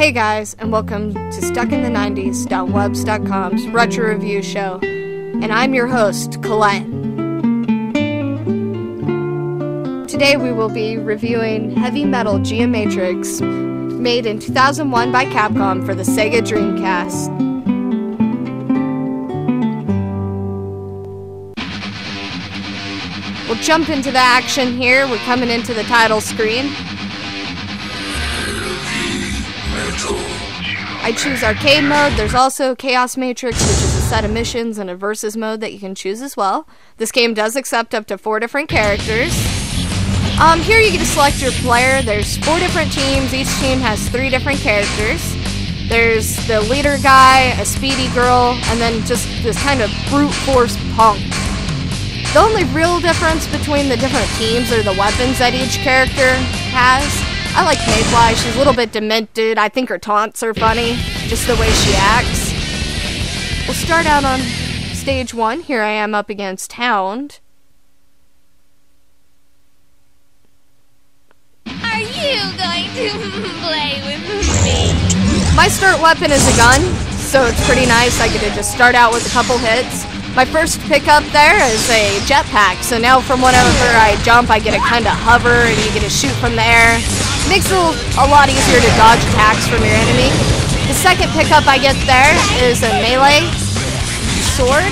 Hey guys, and welcome to StuckInThe90s.webs.com's Retro Review Show, and I'm your host, Killette. Today we will be reviewing heavy metal Geomatrix, made in 2001 by Capcom for the Sega Dreamcast. We'll jump into the action here. We're coming into the title screen. I choose arcade mode. There's also Chaos Matrix, which is a set of missions, and a versus mode that you can choose as well. This game does accept up to 4 different characters. Here you get to select your player. There's 4 different teams. Each team has 3 different characters. There's the leader guy, a speedy girl, and then just this kind of brute force punk. The only real difference between the different teams are the weapons that each character has. I like Mayfly. She's a little bit demented. I think her taunts are funny, just the way she acts. We'll start out on stage 1. Here I am up against Hound. Are you going to play with me? My start weapon is a gun, so it's pretty nice. I get to just start out with a couple hits. My first pickup there is a jetpack, so now from whenever I jump, I get to kind of hover and you get to shoot from the air. Makes it a lot easier to dodge attacks from your enemy. The second pickup I get there is a melee sword,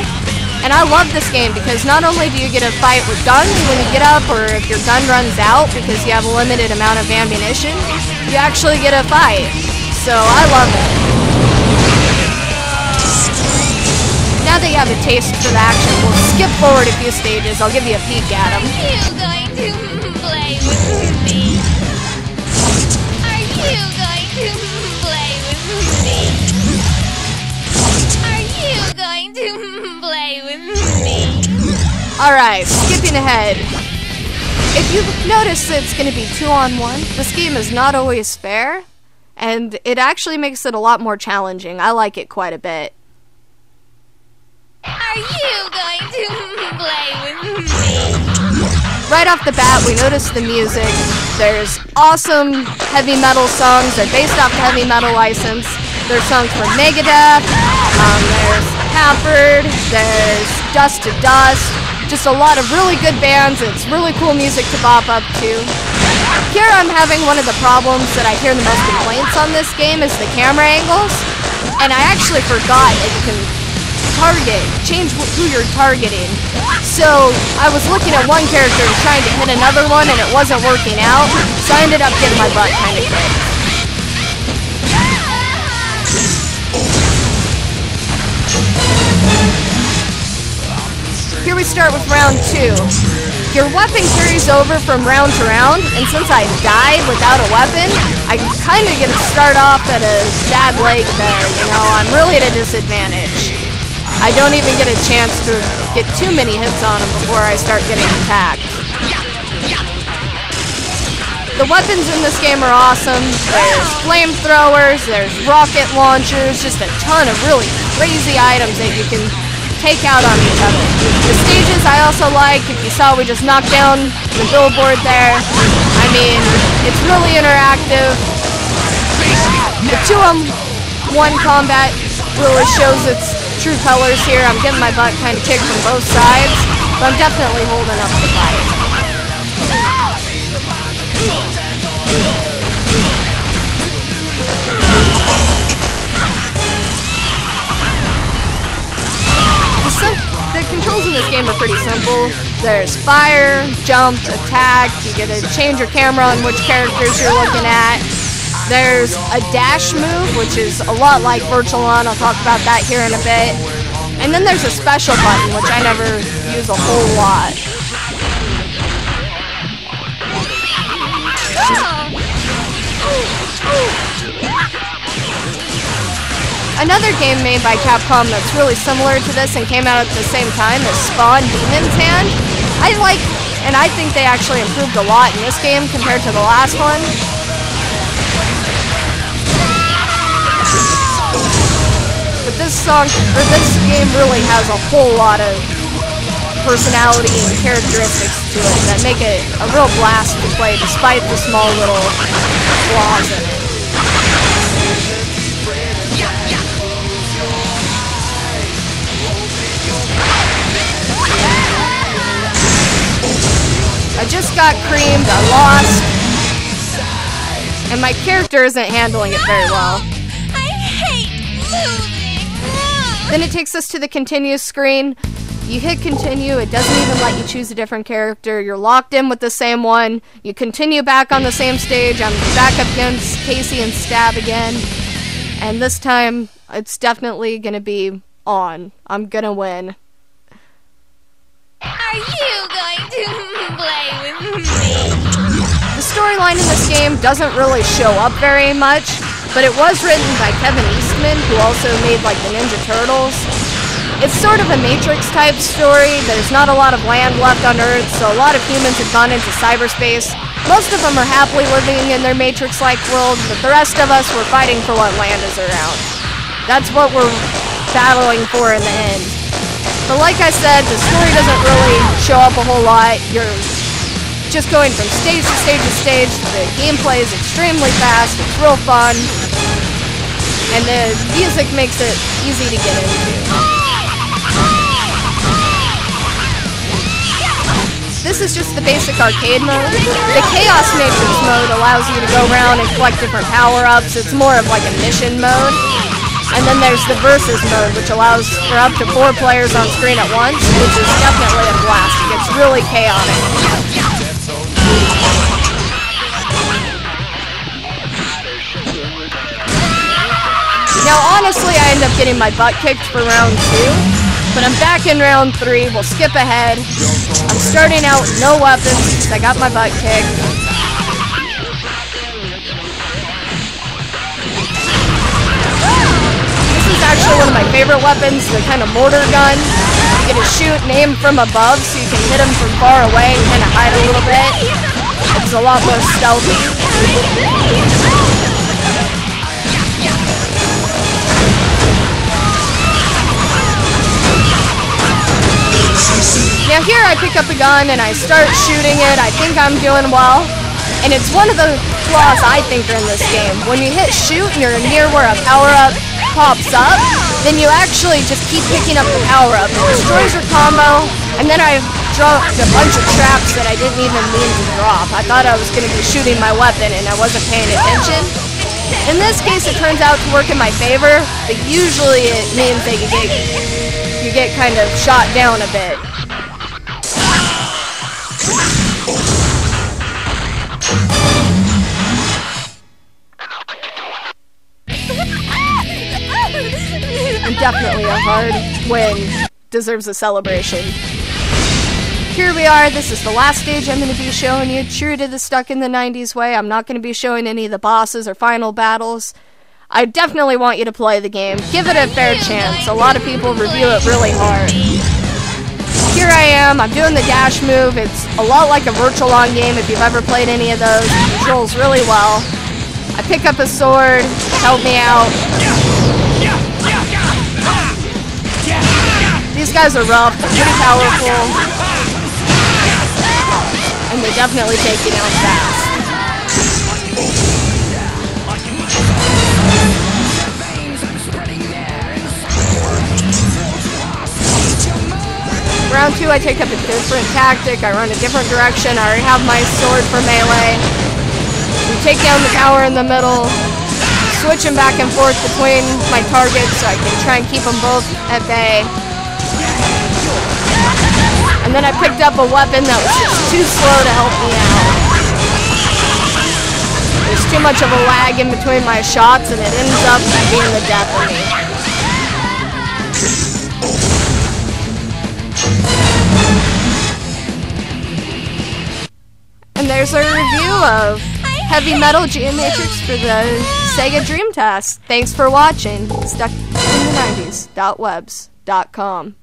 and I love this game because not only do you get to fight with guns when you get up, or if your gun runs out because you have a limited amount of ammunition, you actually get to fight. So I love it. Now that you have a taste for the action, we'll skip forward a few stages. I'll give you a peek at them. Are you going to play with me? Are you going to play with me? Are you going to play with me? Alright, skipping ahead. If you've noticed that it's going to be 2-on-1, this game is not always fair, and it actually makes it a lot more challenging. I like it quite a bit. Are you going to play with me? Right off the bat, we notice the music. There's awesome heavy metal songs. They're based off the heavy metal license. There's songs from Megadeth, there's Halford, there's Dust to Dust. Just a lot of really good bands. It's really cool music to bop up to. Here I'm having one of the problems that I hear the most complaints on this game is the camera angles. And I actually forgot that you can change who you're targeting. So I was looking at one character and trying to hit another one, and it wasn't working out, so I ended up getting my butt kind of kicked. Here we start with round 2. Your weapon carries over from round to round, and since I died without a weapon, I kind of get to start off at a bad leg there, you know, I'm really at a disadvantage. I don't even get a chance to get too many hits on him before I start getting attacked. The weapons in this game are awesome. There's flamethrowers, there's rocket launchers, just a ton of really crazy items that you can take out on each other. The stages I also like. If you saw, we just knocked down the billboard there. I mean, it's really interactive. The 2-on-1 combat really shows its true colors here. I'm getting my butt kind of kicked from both sides, but I'm definitely holding up the fight. The controls in this game are pretty simple. There's fire, jump, attack. You get to change your camera on which characters you're looking at. There's a dash move, which is a lot like Virtual On. I'll talk about that here in a bit. And then there's a special button, which I never use a whole lot. Another game made by Capcom that's really similar to this and came out at the same time is Spawn Demon's Hand. I think they actually improved a lot in this game compared to the last one. But this game really has a whole lot of personality and characteristics to it that make it a real blast to play despite the small little flaws in it. I just got creamed, I lost, and my character isn't handling it very well. I hate losing. Then it takes us to the continue screen. You hit continue, it doesn't even let you choose a different character. You're locked in with the same one. You continue back on the same stage. I'm back up against Casey and Stab again. And this time, it's definitely gonna be on. I'm gonna win. Are you going to play with me? The storyline in this game doesn't really show up very much, but it was written by Kevin Eastman, who also made like the Ninja Turtles. It's sort of a Matrix type story. There's not a lot of land left on Earth, so a lot of humans have gone into cyberspace. Most of them are happily living in their Matrix-like world, but the rest of us were fighting for what land is around. That's what we're battling for in the end. But like I said, the story doesn't really show up a whole lot. You're just going from stage to stage to stage. The gameplay is extremely fast, it's real fun, and the music makes it easy to get into. This is just the basic arcade mode. The Chaos Matrix mode allows you to go around and collect different power-ups. It's more of like a mission mode. And then there's the Versus mode, which allows for up to 4 players on screen at once, which is definitely a blast. It gets really chaotic. Now, honestly, I end up getting my butt kicked for round 2. But I'm back in round 3, we'll skip ahead. I'm starting out with no weapons, because I got my butt kicked. This is actually one of my favorite weapons, the kind of mortar gun. You get to shoot and aim from above, so you can hit them from far away and kind of hide a little bit. It's a lot more stealthy. Now here I pick up a gun and I start shooting it. I think I'm doing well. And it's one of the flaws I think are in this game. When you hit shoot and you're near where a power-up pops up, then you actually just keep picking up the power-up. It destroys your combo, and then I dropped a bunch of traps that I didn't even mean to drop. I thought I was going to be shooting my weapon and I wasn't paying attention. In this case it turns out to work in my favor, but usually it means that you get kind of shot down a bit. And definitely a hard win deserves a celebration. Here we are, this is the last stage I'm going to be showing you. True to the Stuck in the 90s way, I'm not going to be showing any of the bosses or final battles. I definitely want you to play the game. Give it a fair chance. A lot of people review it really hard. Here I am, I'm doing the dash move. It's a lot like a Virtual On game if you've ever played any of those. It controls really well. I pick up a sword, help me out. These guys are rough, they're pretty powerful, and they definitely take you down fast. Round 2, I take up a different tactic, I run a different direction, I already have my sword for melee. We take down the tower in the middle, switching back and forth between my targets so I can try and keep them both at bay. And then I picked up a weapon that was just too slow to help me out. There's too much of a lag in between my shots and it ends up being the death of me. And there's a review of Heavy Metal Geomatrix for the Sega Dreamcast. Thanks for watching. Stuck in the 90s.webs.com